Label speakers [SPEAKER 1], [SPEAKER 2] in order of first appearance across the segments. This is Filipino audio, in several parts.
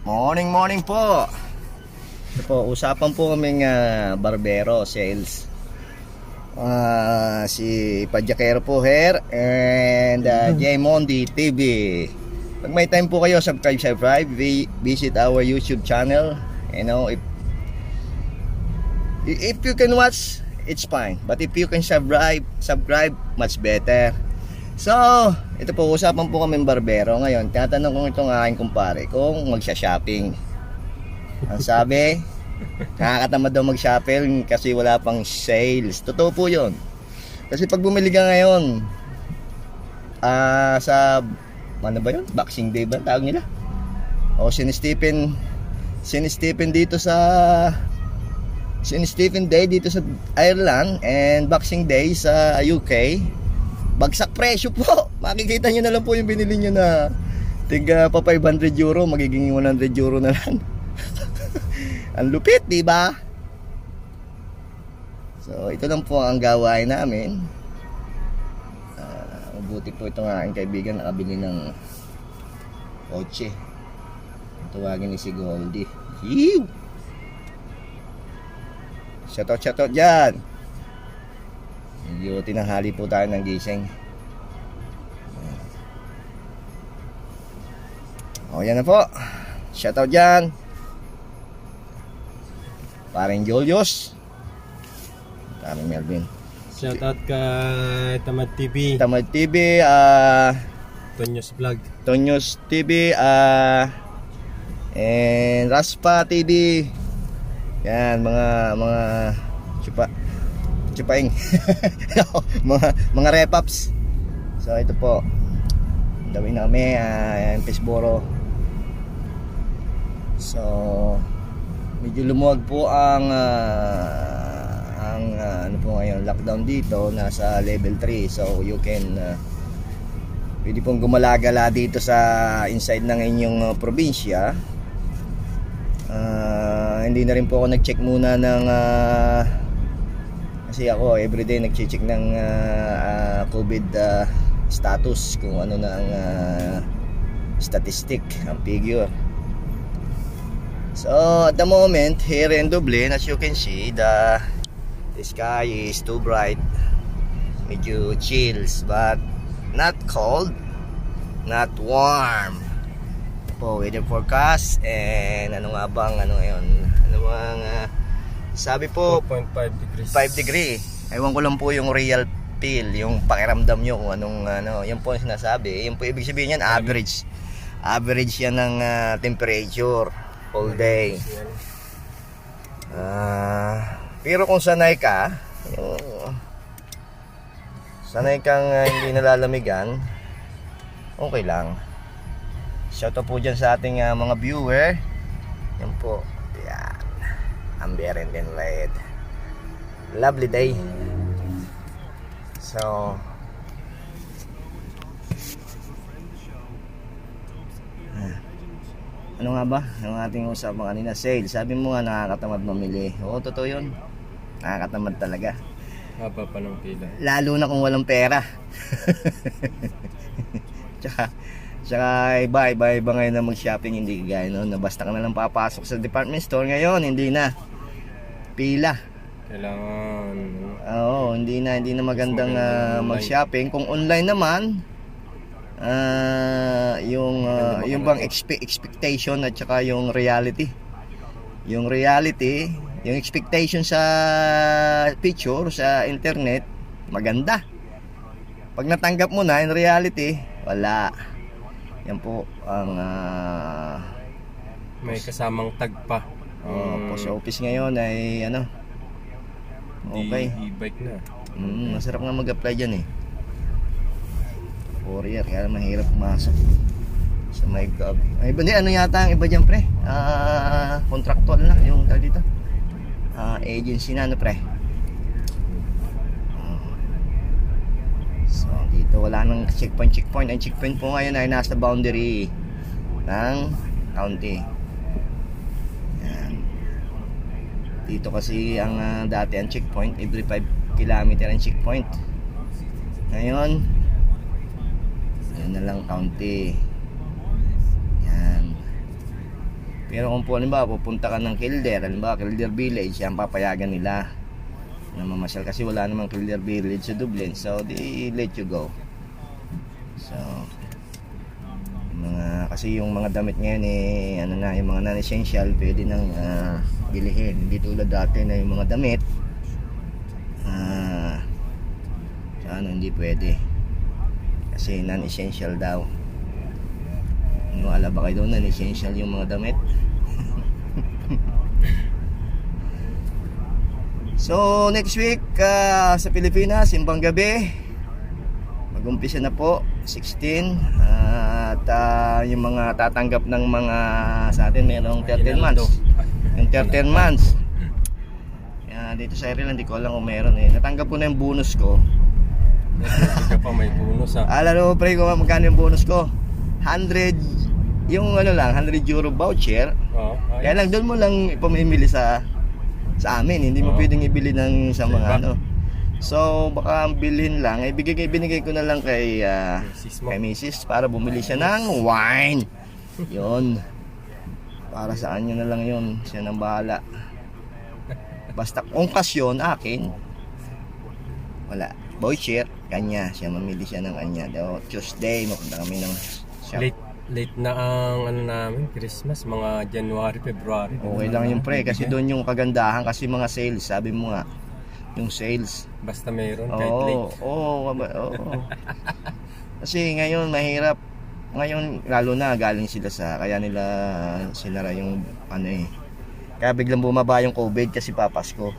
[SPEAKER 1] Morning, morning po. Ito po, usapan po kaming barbero sales. Si Padjakero po here and Jaymondi TV. Pag may time po kayo, subscribe, visit our YouTube channel. You know, if you can watch, it's fine. But if you can subscribe, much better. So, ito po, usapan po kaming barbero. Ngayon, tinatanong ko itong aking kumpare kung magsha-shopping. Ang sabi, nakakatamad daw mag-shopping kasi wala pang sales. Totoo po yun. Kasi pag bumili ka ngayon, sa, ano ba yun? Boxing Day ba tawag nila? O St. Stephen dito sa St. Stephen Day dito sa Ireland and Boxing Day sa UK. Bagsak presyo po. Makikita nyo na lang po yung binili nyo na tiga pa 500 euro, magiging 100 euro na lang. Ang lupit, di ba? So, ito lang po ang gawain namin. Mabuti po itong aking kaibigan nakabili ng kotse. Tuwagin ni si Goldie. Yew! Shoutout dyan. Medyo tinanghali po tayo ng gising. O yan na po. Shoutout dyan. Paring Julius. Paring Melvin.
[SPEAKER 2] Shoutout kay Tamad TV.
[SPEAKER 1] Tamad TV.
[SPEAKER 2] Tonyos Vlog.
[SPEAKER 1] Tonyos TV. And Raspa TV. Yan, mga chupaing. mga repaps. So ito po. Gawin namin Pisboro. So medyo lumuwag po ang ano po ngayon, lockdown dito, nasa level 3. So you can pwede pong gumala-gala dito sa inside ng inyong probinsya. Hindi na rin po ako nag-check muna ng kasi ako everyday nag-check ng COVID status, kung ano na ang statistic, ang figure. So at the moment here in Dublin, as you can see, the sky is too bright, medyo chills but not cold, not warm po. Weather forecast and ano nga bang ano ngayon, ano bang sabi po
[SPEAKER 2] 4.5 degrees.
[SPEAKER 1] 5 degree. Ewan ko lang po yung real feel, yung pakiramdam nyo kung anong ano, yun po ang sinasabi. Yun po ibig sabihin yan, average. Average yan ng temperature all day. Pero kung sanay ka, sanay kang hindi nalalamigan, okay lang. Shoutout po dyan sa ating mga viewer. Yan po. Yan. Amber and then red. Lovely day. So ano nga ba yung ating usapan kanina? Sale. Sabi mo nga nakakatamad mamili. Oo, totoo yun. Nakakatamad talaga.
[SPEAKER 2] Haba pa ng pila.
[SPEAKER 1] Lalo na kung walang pera. Tsaka iba ngayon na mag-shopping, hindi kagaya no, na basta ka na lang papasok sa department store. Ngayon hindi na pila.
[SPEAKER 2] Kailangan
[SPEAKER 1] Oo, hindi na magandang mag-shopping. Kung online naman, yung bang expectation at saka yung reality. Yung expectation sa picture sa internet maganda. Pag natanggap mo na in reality, wala. Yan po ang
[SPEAKER 2] may kasamang tag pa.
[SPEAKER 1] Post office ngayon ay ano, okay,
[SPEAKER 2] e-bike na.
[SPEAKER 1] masarap nga mag-apply dyan eh. Courier, kaya mahirap pumasok sa my gov. Ay, ano yata ang iba dyan pre? Contractual na yung tag dito. Agency na ano pre. So dito wala nang checkpoint. Ang checkpoint po ngayon ay nasa boundary ng county. Yan. Dito kasi ang dati ang checkpoint, every 5 kilometer ang checkpoint. Ngayon yun na lang county. Yan. Pero kung po halimbawa pupunta ka ng Kilder, halimbawa Kilder Village, yan papayagan nila na mamasyal kasi wala namang Kilder Village sa Dublin, so they let you go. So kasi yung mga damit ngayon ano na, yung mga non-essential pwede nang bilihin, hindi tulad dati na yung mga damit hindi pwede kasi non-essential daw. Wala ba kayo doon non-essential yung mga damit? So next week sa Pilipinas, simbang gabi, mag-umpisa na po 16 at yung mga tatanggap ng mga sa atin mayroong 13 months. Yung 13 months dito sa Ireland, hindi ko alam kung meron natanggap ko na yung bonus ko.
[SPEAKER 2] Hindi ka pa may bonus
[SPEAKER 1] Alam mo pre kung magkano yung bonus ko? 100 yung ano lang, 100 euro voucher. Kaya lang doon mo lang ipamimili sa amin, hindi mo pwedeng ibili ng sa mga ano. So baka bilhin lang, binigay ko na lang kay Mrs. para bumili siya ng wine. Yun. Para sa kanya na lang yun, siya nang bahala. Basta kung kasyon akin, wala. Voucher, kanya, siya mamili siya ng kanya. Tuesday, mapunta kami ng shop.
[SPEAKER 2] Late na ang ano namin, Christmas, mga January, February.
[SPEAKER 1] Okay lang yung pre, kasi doon yung kagandahan, kasi mga sales, sabi mo nga, yung sales.
[SPEAKER 2] Basta mayroon, kahit late.
[SPEAKER 1] Oo. Kasi ngayon, mahirap. Ngayon, lalo na, galing sila kaya nila sinara yung kaya biglang bumaba yung COVID kasi papasko.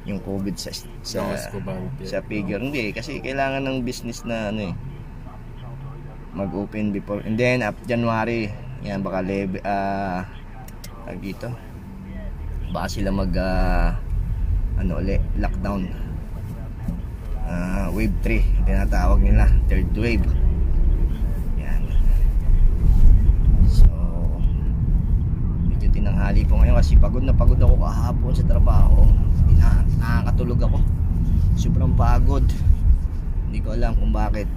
[SPEAKER 1] Yung COVID sa figure. Hindi, kasi kailangan ng business na mag-open before, and then up January yan baka dito baka sila lockdown, wave 3 tinatawag nila, third wave. Yan, so medyo tinanghali po ngayon kasi pagod na pagod ako kahapon sa trabaho. Nakakatulog ako, sobrang pagod, hindi ko alam kung bakit.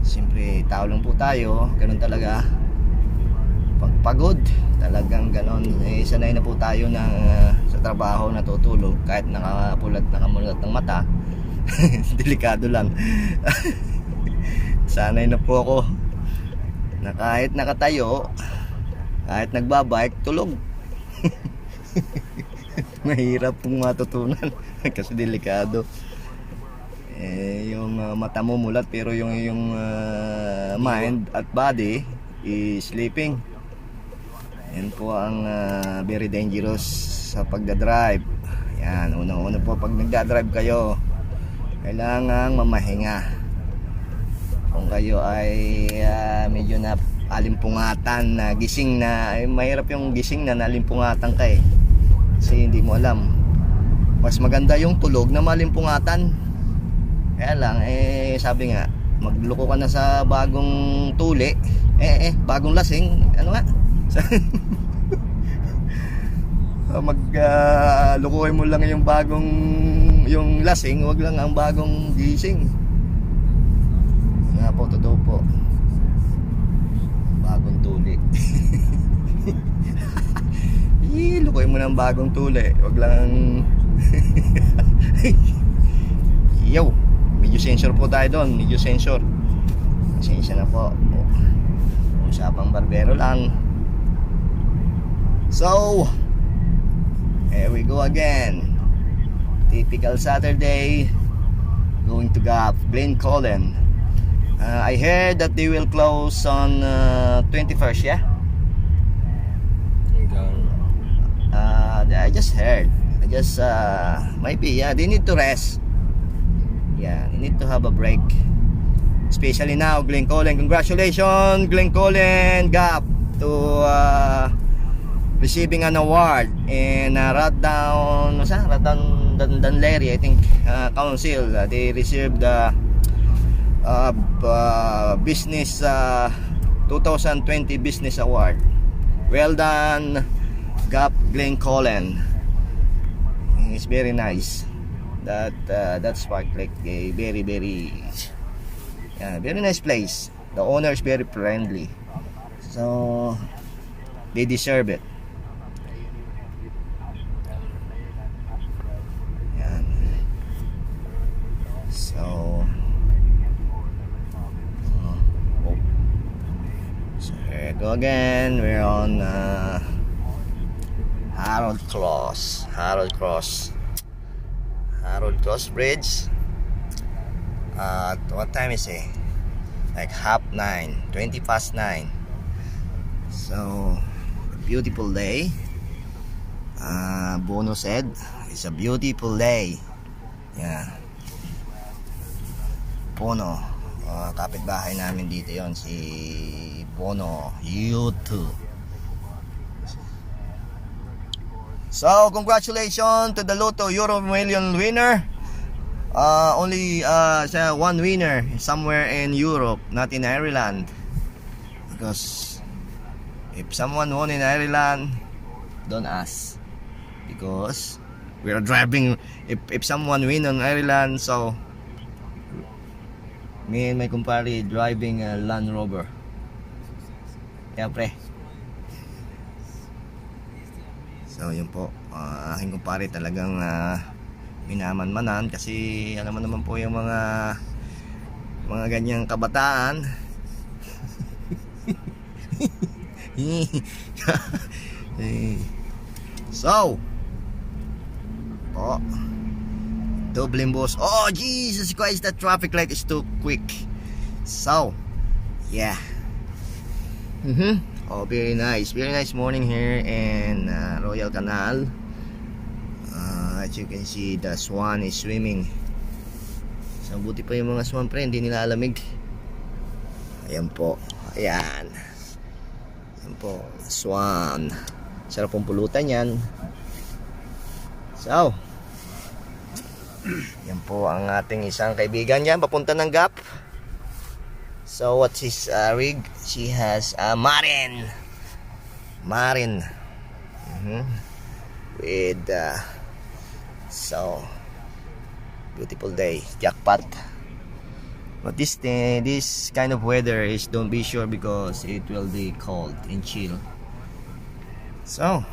[SPEAKER 1] Siyempre tao lang po tayo, ganun talaga pagpagod, talagang ganon. Sanay na po tayo sa trabaho natutulog kahit nakamulat ng mata. Delikado lang. Sanay na po ako na kahit nakatayo, kahit nagbabike, tulog. Mahirap pong matutunan kasi delikado. Yung mata mo mulat pero yung mind at body is sleeping. Yan po ang very dangerous sa pagdadrive. Yan, una po pag nagdadrive kayo, kailangang mamahinga. Kung kayo ay medyo na alimpungatan na gising na, mahirap yung gising na nalimpungatan ka kasi hindi mo alam. Mas maganda yung tulog na malimpungatan. Kaya lang, sabi nga, magloko ka na sa bagong tuli, bagong lasing, maglukuhin mo lang yung lasing, wag lang ang bagong gising. Nga po, totoo po. Bagong tuli. Lukuhin mo ng bagong tuli, wag lang. Yo, medyo sensor po tayo doon, medyo sensor. Pasensya na po. Usapang barbero lang. So, here we go again. Typical Saturday, going to Glencullen. I heard that they will close on 21st, yeah? I just heard. Maybe, yeah, they need to rest. Yeah, you need to have a break. Especially now, Glencullen. Congratulations, Glencullen Gap, to receiving an award in Dunleary, I think, Council. They received the Business 2020 Business Award. Well done, Gap Glencullen. It's very nice. That Spark Lake, a very nice place. The owner is very friendly. So They deserve it. Yan. So, so here we go again. We're on Harold Cross Bridge. What time is it? Like 9:30, 9:20. So, beautiful day. Bono said, it's a beautiful day. Yeah. Bono. Kapitbahay namin dito yon, si Bono YouTube. So, congratulations to the Lotto Euro Million winner. Only one winner somewhere in Europe, not in Ireland. Because if someone won in Ireland, don't ask. Because we are driving. If someone win in Ireland, so me and my kumpare driving a Land Rover. Yeah, pre. So yun po, aking kumpare talagang minaman-manan kasi alam mo naman po yung mga ganyang kabataan. So Dublin boss. Oh Jesus Christ, that traffic light is too quick. So yeah. Oh, very nice morning here in Royal Canal. As you can see, the swan is swimming. So buti pa yung mga swan, pre, hindi nila alamig. Ayan po, ayan po, swan. Sarap pong pulutan yan. So yan po ang ating isang kaibigan yan, papunta ng Gap. So what's his rig? She has a Marin. With so beautiful day, jackpot. But this kind of weather is, don't be sure because it will be cold and chill. So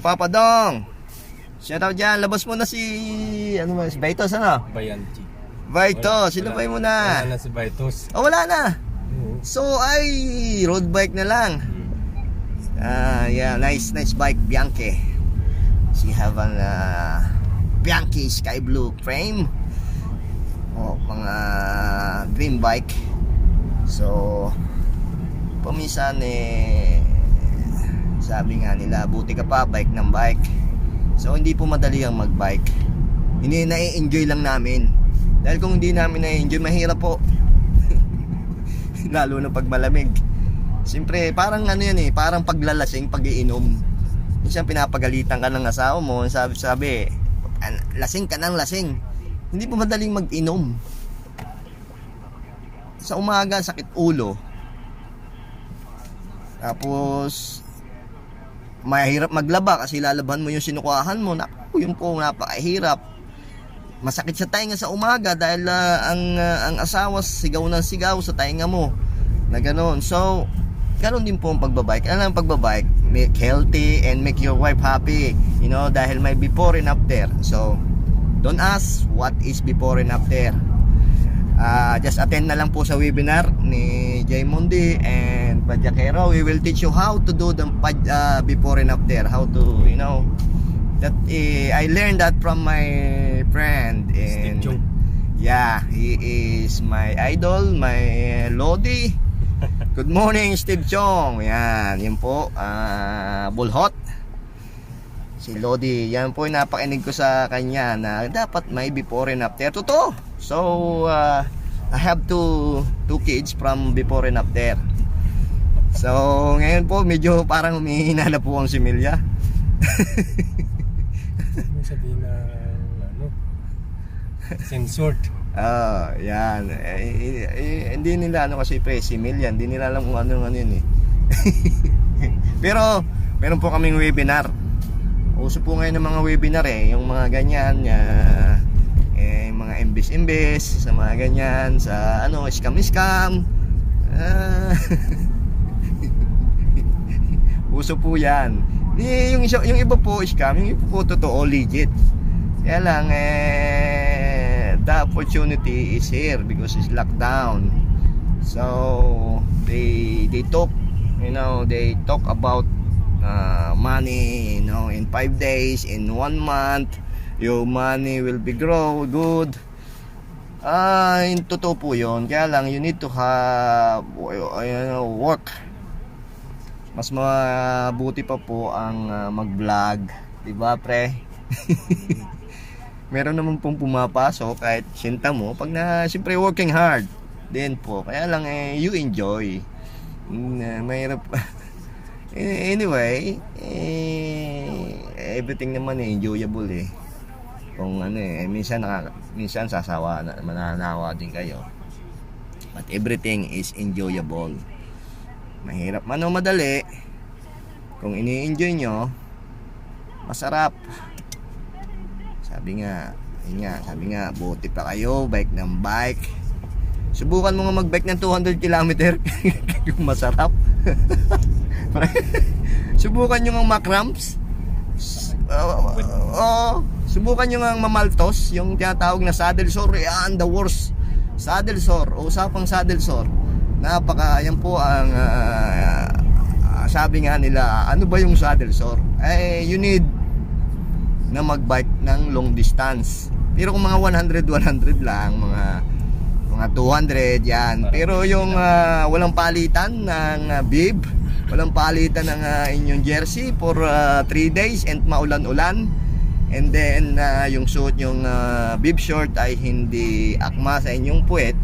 [SPEAKER 1] Papa Dong, shout out dyan, labas mo na si Baitos, ano? Baitos, sinabay mo na.
[SPEAKER 2] Wala na si Baitos.
[SPEAKER 1] Oh, wala na. So ay road bike na lang. Yeah, nice bike, Bianchi. She have an Bianchi sky blue frame. Mga dream bike. So paminsan sabi nga nila, buti ka pa bike ng bike. So hindi po madali ang magbike. Hindi, na-enjoy lang namin. Dahil kung hindi namin na-enjoy, mahirap po. Lalo na pag malamig. Siyempre, parang parang paglalasing, pag-iinom. Minsan pinapagalitan ka ng asawa mo, sabi, lasing ka ng lasing. Hindi po madaling mag-inom. Sa umaga, sakit ulo. Tapos, mahirap maglaba kasi lalaban mo yung sinukuhahan mo. Naku, yun po, napakahirap. Masakit sa tainga sa umaga dahil ang asawa sigaw ng sigaw sa tainga mo na gano'n. So gano'n din po ang pagbabike. Ano ang pagbabike? Make healthy and make your wife happy, dahil may before and after. So don't ask what is before and after. Just attend na lang po sa webinar ni Jay Mundi and Badjakero. We will teach you how to do the before and after, how to that I learned that from my friend, and
[SPEAKER 2] Steve Chong.
[SPEAKER 1] Yeah, he is my idol, my Lodi. Good morning, Steve Chong. Yan, yun po, Bulhot. Si Lodi, yan po yung napakinig ko sa kanya na dapat may before and after. Totoo. So I have two kids from before and after. So ngayon po medyo parang humihina na po ang similya.
[SPEAKER 2] Ano sabihin na censored.
[SPEAKER 1] Yan. Hindi nila kasi similya, hindi nila alam kung ano yun eh. Pero meron po kaming webinar. Uso po ngayon ng mga webinar yung mga ganyan, mga imbes sa mga ganyan, sa scam. Uso po yan. Yung iba po scam, yung iba po totoo, legit. Kaya lang, the opportunity is here because it's lockdown. So, they talk, they talk about money, in 5 days, in 1 month, your money will be grow good. Yung totoo po yun. Kaya lang, you need to have work. Mas mabuti pa po ang mag-vlog, diba pre? Meron naman pong pumapasok kahit sinta mo pag siyempre working hard din po. Kaya lang you enjoy. Mahirap. Anyway, everything naman enjoyable kung minsan sasawa na, mananawa din kayo, but everything is enjoyable. Mahirap man o madali, kung ini-enjoy nyo, masarap. Sabi nga, buti pa kayo bike ng bike. Subukan mo nga mag-bike ng 200 km. Masarap. Subukan nyo nga macramps. Subukan nyo nga mamaltos, yung tinatawag na saddle sore. Yan, the worst. Saddle sore, usapang saddle sore. Yan po ang sabi nga nila, ano ba yung saddle sore? You need na magbike ng long distance. Pero kung mga 100 lang, mga 200 yan. Pero yung walang palitan ng bib, walang palitan ng inyong jersey for 3 days and maulan-ulan, and then yung suot yung bib short ay hindi akma sa inyong puwet,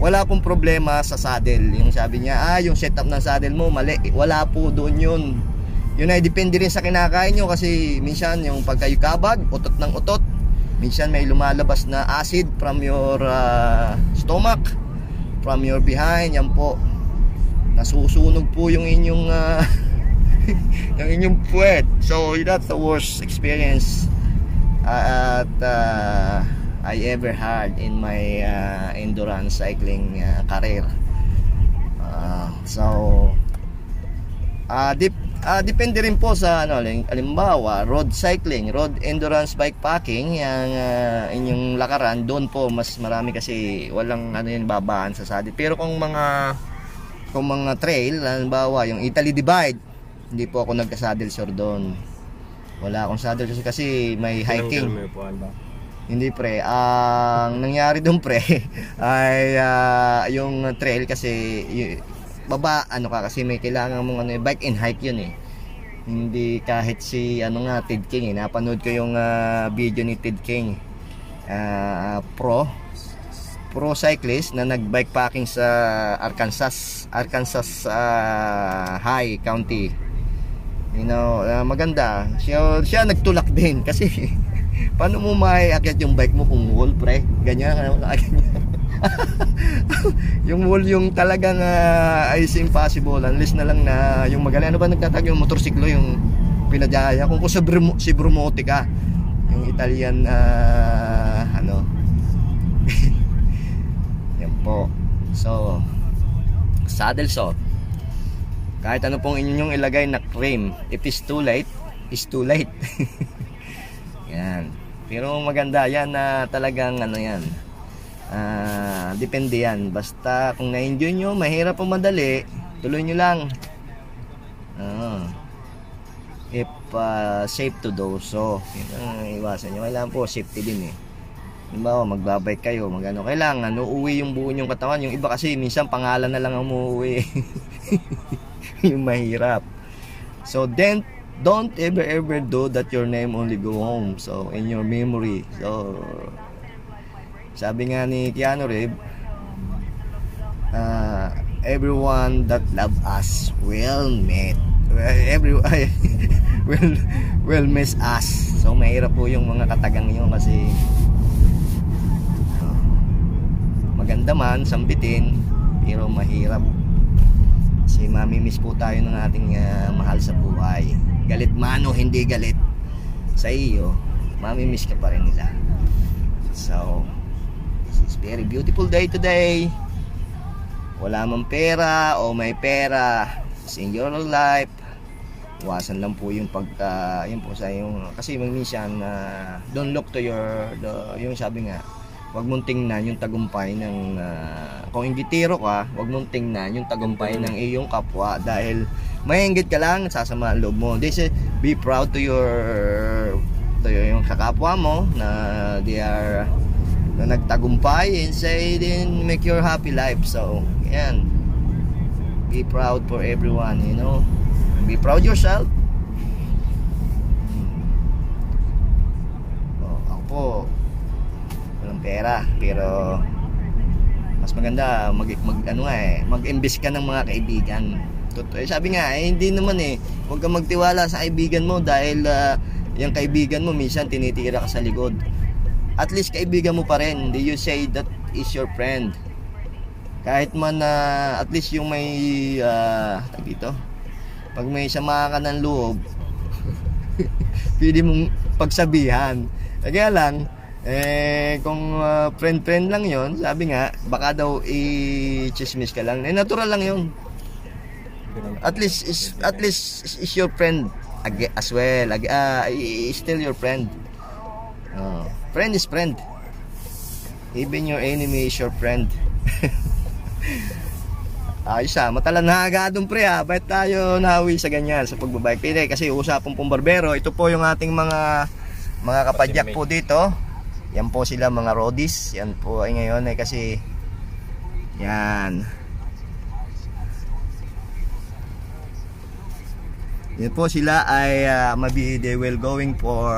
[SPEAKER 1] wala pong problema sa saddle. Yung sabi niya, yung setup ng saddle mo mali, wala po doon yun. Yun ay depende rin sa kinakain nyo, kasi minsan yung pagkayo kabag, utot ng utot, minsan may lumalabas na acid from your stomach, from your behind, yan po, nasusunog po yung inyong yung inyong puwet. So that's the worst experience I ever had in my endurance cycling career. Depende rin po sa halimbawa road cycling, road endurance bikepacking, yung inyong lakaran, doon po mas marami kasi walang babaan sa saddle. Pero kung mga trail, halimbawa yung Italy Divide, hindi po ako nagka-saddle sore doon. Wala akong saddle kasi may hiking. Hindi pre, ang nangyari doon pre ay yung trail kasi baba kasi may kailangan mong bike and hike yun Hindi kahit si Ted King napanood ko yung video ni Ted King, pro cyclist na nag-bikepacking sa Arkansas High County. Maganda. Siya nagtulak din kasi paano mo maiakyat yung bike mo kung wall pre? Ganyan. Yung wall yung talagang is impossible unless na lang na yung magaling. Ano ba nagtatag yung motorsiklo yung pinadaya? Kung si Brumotica, yung Italian yan po. So saddle sore, kahit ano pong inyong ilagay na cream, if it's too late, it's too late. Yan. Pero maganda yan na talagang yan. Depende yan. Basta kung na-enjoy nyo, mahirap o madali, tuloy nyo lang. If safe to do so, iwasan nyo. Kailangan po safety din Halimbawa, magbabike kayo, kailangan uuwi yung buo nyong katawan. Yung iba kasi minsan pangalan na lang ang umuwi. Yung mahirap. So then don't ever do that your name only go home. So in your memory. So sabi nga ni Keanu Reeves, everyone that love us will miss us. So mahirap po yung mga katagang nyo kasi maganda man sambitin, pero mahirap kasi mamimiss po tayo ng ating mahal sa buhay. Galit man o hindi galit sa iyo, mamimiss ka pa rin nila. So this is very beautiful day today. Wala mang pera o may pera, just enjoy your life. Iwasan lang po yung yun po sa yung, kasi minsan don't look to yung sabi nga, wag mong tingnan yung tagumpay ng kung imbitiro ka, wag mong tingnan yung tagumpay ng iyong kapwa dahil mahinggit ka lang, sasama ang loob mo. Be proud to yung kakapwa mo na they are na nagtagumpay and say then make your happy life. So yan, be proud for everyone, you know. Be proud yourself. Ako po walang pera, pero mas maganda mag-invest ka ng mga kaibigan. Sabi nga hindi naman huwag kang magtiwala sa kaibigan mo dahil yung kaibigan mo minsan tinitira ka sa likod. At least kaibigan mo pa rin. Do you say that is your friend? Kahit man at least yung may dito, pag may sama ka ng loob, pwede mong pagsabihan. Kaya lang, kung friend-friend lang yon, sabi nga, baka daw i-chismis ka lang. Natural lang yon. At least is your friend as well. Is still your friend. Friend is friend. Even your enemy is your friend. Ayos matalan na agadong pre Ba't tayo nahawi sa ganyan sa pagbabike? Pwede kasi usapang pong barbero. Ito po yung ating mga kapadyak po dito. Yan po sila mga roadies. Yan po ay ngayon kasi yan. Yan po sila ay maybe they will going for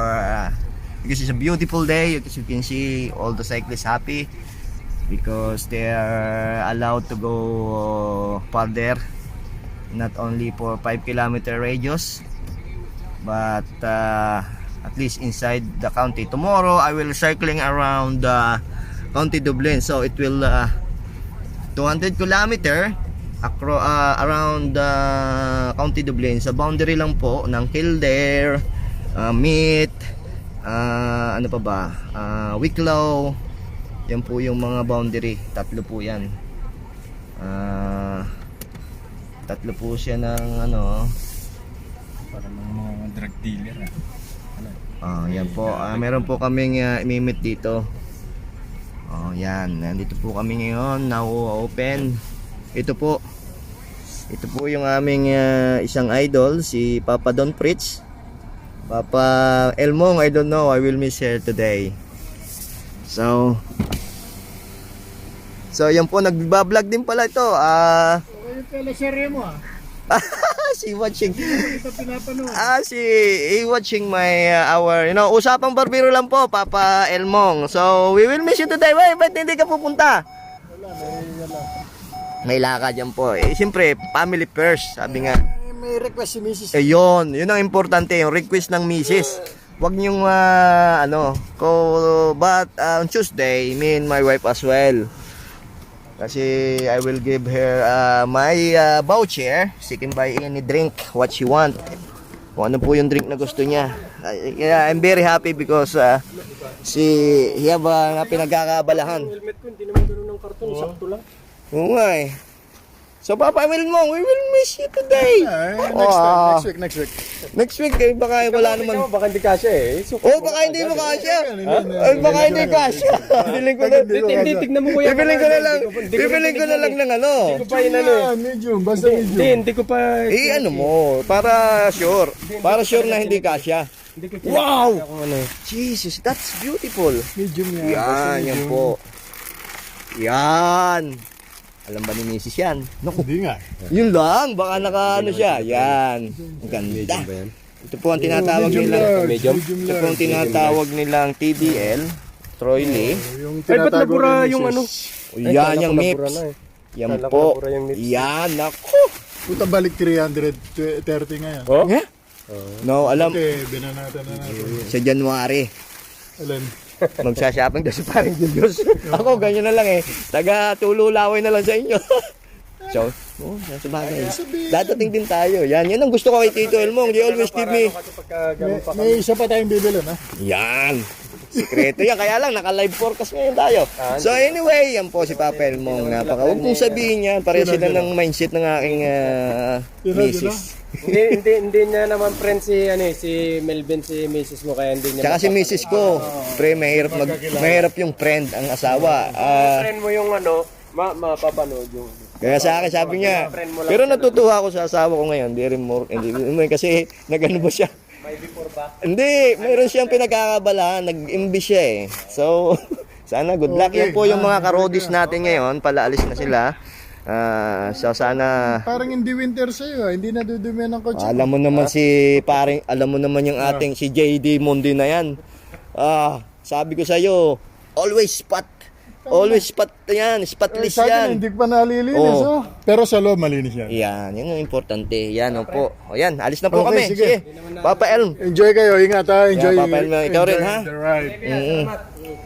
[SPEAKER 1] because it's a beautiful day. As you can see, all the cyclists happy because they are allowed to go farther, not only for 5-kilometer radius but at least inside the county. Tomorrow I will cycling around County Dublin, so it will 200 kilometer around County Dublin, sa boundary lang po ng Kildare, Meath, ano pa ba, Wicklow. Yan po yung mga boundary. Tatlo po yan. Tatlo po siya ng
[SPEAKER 2] Para mga drug dealer.
[SPEAKER 1] Yan po. Meron po kaming imimit dito. Yan. Nandito po kami ngayon. Now open. Ito po yung aming isang idol, si Papa Don Fritz. Papa Elmong, I don't know. I will miss her today. So yan po, nagbablog din pala ito.
[SPEAKER 3] Yung teleserye mo
[SPEAKER 1] Si watching.
[SPEAKER 3] Ito pinapanood.
[SPEAKER 1] He watching my usapang barbero lang po, Papa Elmong. So we will miss you today. Ba't hindi ka pupunta?
[SPEAKER 3] Wala.
[SPEAKER 1] May lakad yan po. Siyempre, family first, sabi nga.
[SPEAKER 3] May request si Mrs.
[SPEAKER 1] Yun ang importante, yung request ng Mrs. Wag niyong but on Tuesday, me and my wife as well. Kasi I will give her my voucher. She can buy any drink what she want. Kung ano po yung drink na gusto niya. I'm very happy because he have pinagkakaabalahan.
[SPEAKER 2] Helmet ko, hindi naman gano'n ng karton, sakto lang.
[SPEAKER 1] Oo nga So Papa Wilmong, we will miss you today.
[SPEAKER 3] Next week.
[SPEAKER 1] Next week, baka wala naman.
[SPEAKER 2] Baka hindi kasya
[SPEAKER 1] Baka hindi mo kasya. Baka hindi kasya. Bibiling ko na.
[SPEAKER 2] Hindi, tignan mo kuya.
[SPEAKER 1] Bibiling ko na lang ng
[SPEAKER 2] Hindi ko pa
[SPEAKER 3] Medium, basta medium.
[SPEAKER 2] Hindi ko pa.
[SPEAKER 1] mo, para sure. Para sure na hindi kasya. Wow! Jesus, that's beautiful.
[SPEAKER 3] Medium
[SPEAKER 1] Yan po. Yan. Alam ba ni Mrs. yan? Naku,
[SPEAKER 3] Hindi nga.
[SPEAKER 1] yun lang, baka nakaano siya. Yan. Ang ganda. Ito po ang tinatawag nilang ito po ang tinatawag nilang TBL, Troy Lee.
[SPEAKER 2] Ay, ba't nabura yung
[SPEAKER 1] Yan yung MIPS. Yan po. Yan, naku.
[SPEAKER 3] Puta balik 330 ngayon.
[SPEAKER 1] No, alam,
[SPEAKER 3] Okay, binanatan na natin.
[SPEAKER 1] sa January.
[SPEAKER 3] Alam.
[SPEAKER 1] Magsashopping daw si Paring Julius. Ako, ganyan na lang taga-tululaway na lang sa inyo. So, nasa bagay. Dadating din tayo. Yan ang gusto ko kay Tito Elmong. They always give me.
[SPEAKER 3] May isa pa tayong bibili na.
[SPEAKER 1] Yan. Sikreto yan. Kaya lang, naka-live forecast ngayon tayo. So anyway, yan po si Papa Elmong. Huwag mong sabihin yan. Pareho sila ng mindset ng aking misis.
[SPEAKER 2] hindi niya naman friend si Melvin, si misis mo, kaya hindi niya.
[SPEAKER 1] Tsaka si misis ko, pre, mahirap yung friend ang asawa.
[SPEAKER 2] Friend mo yung mapapanood yung.
[SPEAKER 1] Kaya sa akin sabi niya, pero natutuwa ako sa asawa ko ngayon, hindi kasi nagano ba siya?
[SPEAKER 2] May before ba?
[SPEAKER 1] Hindi, mayroon siyang pinagkakabalahan, nag-imbi siya eh. So, sana good luck. Yan po yung mga karodis natin ngayon, palaalis na sila. So sana
[SPEAKER 3] Parang hindi winter sa'yo, hindi nadudumi ng kotse.
[SPEAKER 1] alam mo naman alam mo naman yung ating si JD Mundi na yan. Sabi ko sa iyo, always spot yan, spotless
[SPEAKER 3] Sa akin,
[SPEAKER 1] yan.
[SPEAKER 3] hindi pa nalilinis,
[SPEAKER 1] Oo.
[SPEAKER 3] Pero sa loob, malinis yan.
[SPEAKER 1] Yan, yun ang importante. Yan po. O yan, alis na po
[SPEAKER 3] Okay,
[SPEAKER 1] kami.
[SPEAKER 3] sige.
[SPEAKER 1] Sige. Papa Elm.
[SPEAKER 3] Enjoy kayo, ingat ha. Enjoy.
[SPEAKER 1] Yeah, Papa Elm, ikaw rin, ha?
[SPEAKER 3] The ride.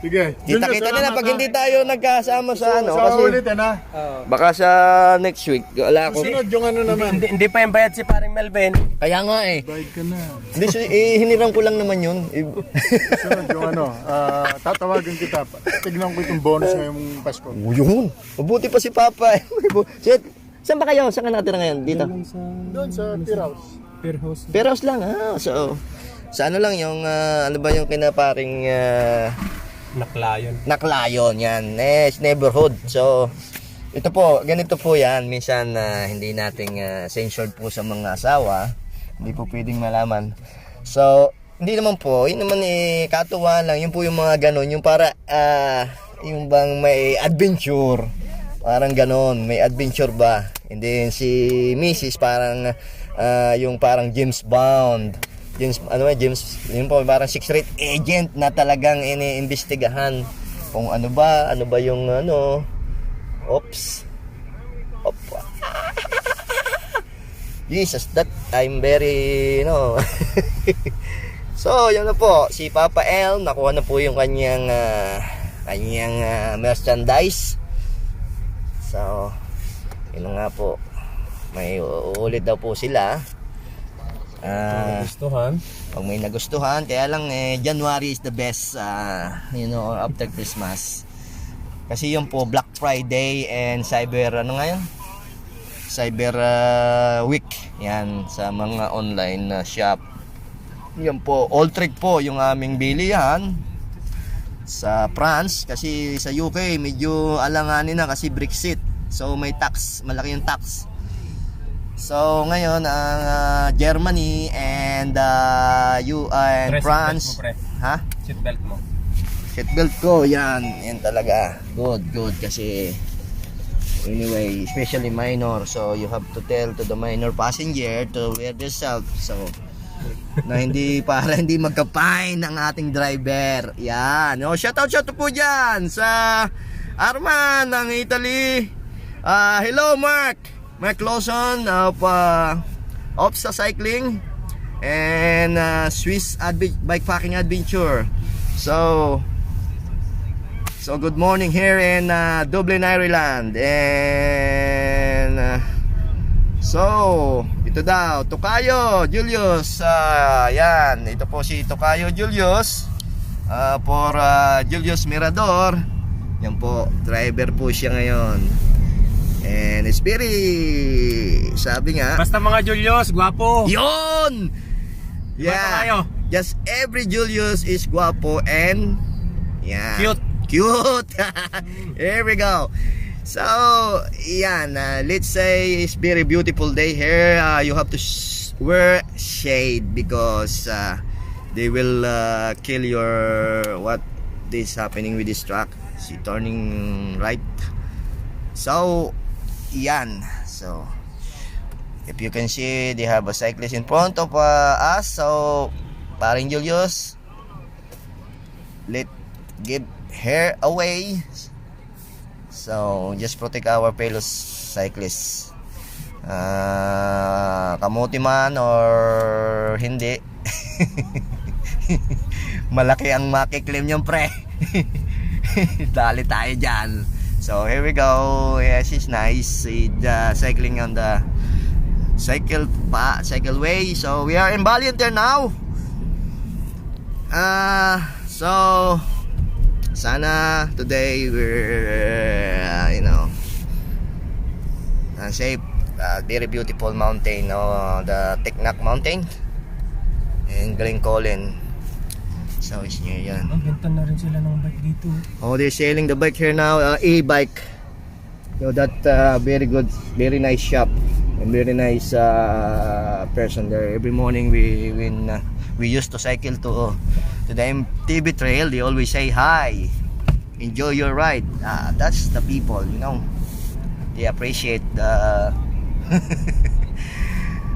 [SPEAKER 3] Sige.
[SPEAKER 1] Kita-kita na lang pag hindi tayo nagkasama sa
[SPEAKER 3] Sa
[SPEAKER 1] kasi
[SPEAKER 3] ulit, na.
[SPEAKER 1] baka sa next week wala ako.
[SPEAKER 3] Sunod yung ano naman.
[SPEAKER 2] Hindi pa yung bayad si paring Melvin.
[SPEAKER 1] Kaya nga eh.
[SPEAKER 3] Bayad ka na.
[SPEAKER 1] Hindi hinirang ko lang naman yun.
[SPEAKER 3] Sunod yung tatawagan kita. Tignan ko itong bonus ngayong Pasko.
[SPEAKER 1] Yun. Mabuti pa si Papa. Saan ba kayo? Saan ka nakatira ngayon? Dito?
[SPEAKER 3] Doon sa Pier House.
[SPEAKER 1] Pero house lang ha. So, sa ano lang yung ano ba yung kinaparing Naklayon yan. Neighborhood. So, ito po, ganito po yan. Minsan hindi nating censored po sa mga asawa. Hindi po pwedeng malaman. So, hindi naman po. Yun naman katuwa lang. Yun po yung mga ganon. Yung para, yung bang may adventure. Parang ganon. May adventure ba? And then si Mrs. parang, yung parang James Bond. James, yun po, parang secret agent na talagang iniimbestigahan kung ano ba yung Jesus, that I'm very, So, yun na po, si Papa L, nakuha na po yung kanyang merchandise. So, yun na nga po, may uulit daw po sila.
[SPEAKER 2] Gustuhan.
[SPEAKER 1] Pag may nagustuhan, kaya lang January is the best after Christmas. Kasi yun po Black Friday and Cyber Week. Yan sa mga online shop. Yan po, Alltrade po yung aming bilihan sa France kasi sa UK medyo alanganin na kasi Brexit. So may tax, malaki yung tax. So ngayon ang Germany and France, ha?
[SPEAKER 2] Seatbelt mo.
[SPEAKER 1] Seatbelt ko, yan talaga. Good kasi anyway, especially minor. So you have to tell to the minor passenger to wear their seat. So na para hindi magka-fine ang ating driver. Yan. Shout out po diyan sa Arman ng Italy. Hello Mark Lawson of Opsa Cycling and Swiss Bikepacking Adventure. So good morning here in Dublin, Ireland. And so ito daw, Tokayo Julius. Yan, ito po si Tokayo Julius for Julius Mirador. Yan po, driver po siya ngayon. And it's very, sabi nga,
[SPEAKER 2] Basta mga Julius, gwapo.
[SPEAKER 1] Yon!
[SPEAKER 2] Basta tayo.
[SPEAKER 1] Just every Julius is guapo and
[SPEAKER 2] Cute.
[SPEAKER 1] Here we go. So, yan, let's say it's very beautiful day here. You have to wear shade because they will kill your what is happening with this truck. See, turning right. So, yan. So, if you can see, they have a cyclist in front of us. So, paring Julius, give her away. So, just protect our fellow cyclists. Kamuti man or hindi. Malaki ang makiklaim yung pre. Dali tayo dyan. So here we go. Yes, it's nice. Cycling on the cycle way. So we are in Ballienter now. So sana today we're safe, very beautiful mountain, the Tiknak mountain and Glencolin. So it's near yan.
[SPEAKER 2] Benta na rin sila ng bike dito.
[SPEAKER 1] Oh, they're selling the bike here now, e-bike. So that very good, very nice shop and very nice person there. Every morning we used to cycle to the MTB trail. They always say hi, enjoy your ride. That's the people, they appreciate the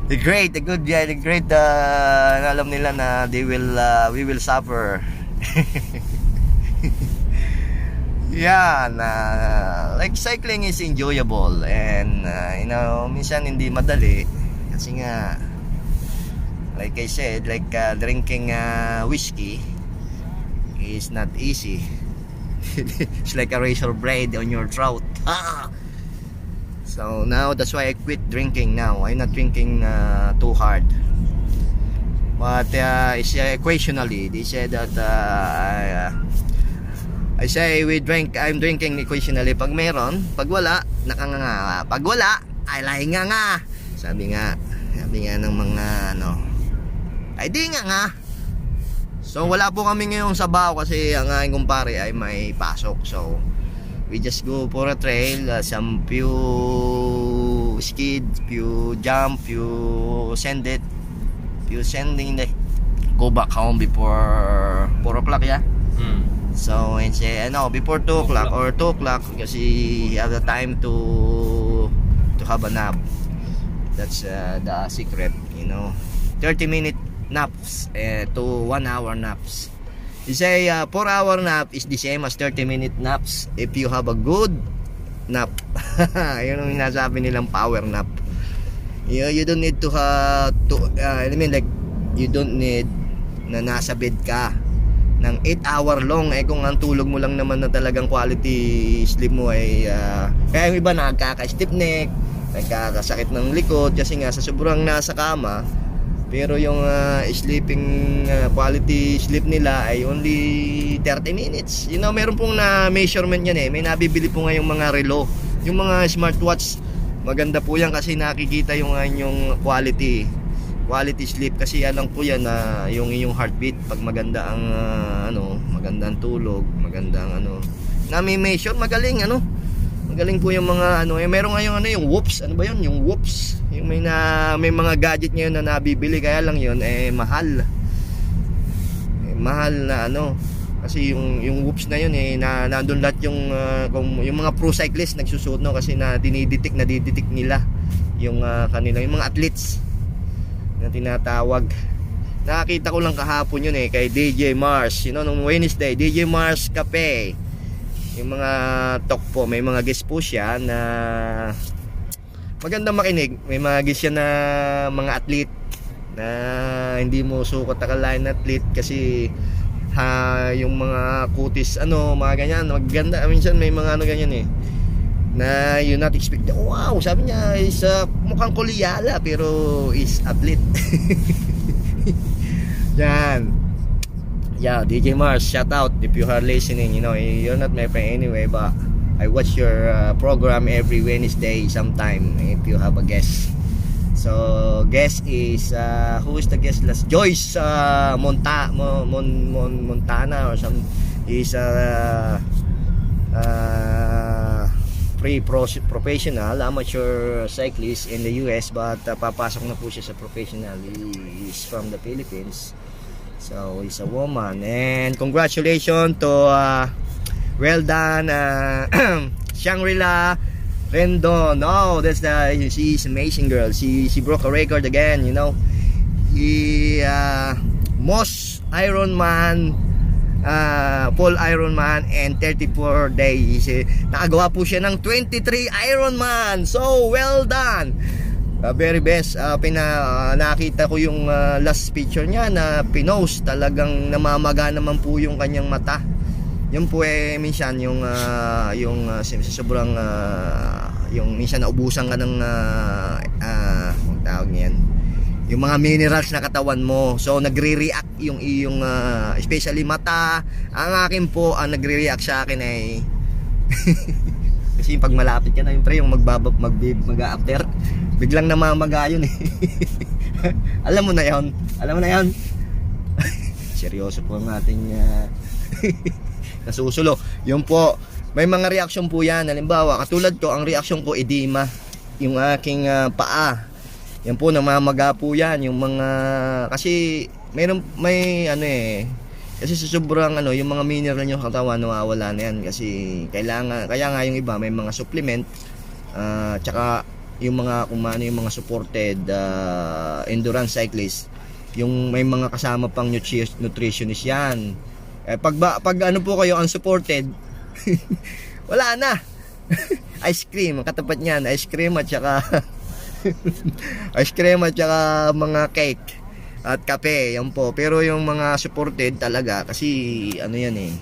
[SPEAKER 1] the great alam nila na we will suffer. Yeah, like cycling is enjoyable and minsan hindi madali kasi nga like I said, like drinking whiskey is not easy. It's like a razor blade on your throat. So now that's why I quit drinking now. I'm not drinking too hard. But it's occasionally they said that I say I'm drinking occasionally pag meron, pag wala, nakanganga. Pag wala, ay lahinga nga. Sabi nga ng mga ay di nga. So wala po kami ngayong sabaw kasi ang aking kumpare ay may pasok. So we just go for a trail, some few skid, few jump, few sending, go back home before 4 o'clock, yeah? So and say before 2 o'clock or 2 o'clock kasi you have the time to have a nap. That's the secret, 30-minute naps to 1 hour naps. You say 4-hour nap is the same as 30-minute naps if you have a good nap. Yun ang sinasabi nilang power nap. You don't need to like you don't need na nasa bed ka ng 8-hour long kung ang tulog mo lang naman na talagang quality sleep mo ay kaya yung iba nagkaka-stiff neck, nagkakasakit ng likod kasi nga sa sobrang nasa kama. Pero yung quality sleep nila ay only 30 minutes. Meron pong na measurement yan May nabibili po ngayong mga relo. Yung mga smartwatch, maganda po yan kasi nakikita yung quality sleep. Kasi alam po yan na yung iyong heartbeat pag maganda ang maganda ang tulog, maganda ang nami-measure, magaling magaling po yung mga meron ngayong yung Whoops, ba yun? Yung Whoops, yung may mga gadget ngayon na nabibili, kaya lang yun mahal. Mahal na kasi yung Whoops na yun nandun lahat yung mga pro cyclist nagsusuot kasi na dinidetect nila yung kanilang yung mga athletes na tinatawag. Nakita ko lang kahapon yun kay DJ Mars, nung Wednesday, DJ Mars Cafe. Yung mga talk po, may mga guest po siya na maganda makinig. May mga guest siya na mga athlete na hindi mo sukat akalain na athlete kasi yung mga kutis mga ganyan, maganda. Minsan may mga ganyan na you not expect. Wow, sabi niya is mukhang kulyala pero is athlete. Yan. Yeah, DJ Mars, shout out if you are listening. You're not my friend anyway, but I watch your program every Wednesday sometime if you have a guest. So guest is who is the guest last? Joyce Montana or some is professional amateur cyclist in the US, but papasok na po siya sa professional. He is from the Philippines. So he's a woman, and congratulations to well done Shangri-La Rendon. She's amazing girl. She broke a record again. He most Ironman, full Ironman and 34 days. Nakagawa po siya ng 23 Ironman. So well done. Very best. Nakita ko yung last picture niya na pinost. Talagang namamaga naman po yung kanyang mata. Yun po minsan yung sobrang yung minsan naubusan ka ng tawag niyan, yung mga minerals na katawan mo. So nagre-react yung iyong especially mata. Ang akin po, ang nagre-react sa akin ay kasi pag malapit ka na yung pre, yung mag-after, biglang namamaga yun eh. Alam mo na yon, alam mo na yon. Seryoso po ang ating nasusulo. Yun po, may mga reaction po yan. Halimbawa, katulad ko, ang reaction ko edema, yung aking paa. Yan po, namamaga po yan. Yung mga, kasi may ano eh, kasi sa sobrang ano, yung mga mineral nyo katawan, nawawala na yan. Kasi kailangan, kaya nga yung iba, may mga supplement, tsaka yung mga, kung ano yung mga supported endurance cyclist, yung may mga kasama pang nutritionist yan. Pag ano po kayo unsupported, wala na. Ice cream, ang katapat niyan, ice cream at saka ice cream at saka mga cake at kape, yan po. Pero yung mga supported talaga, kasi ano yan eh,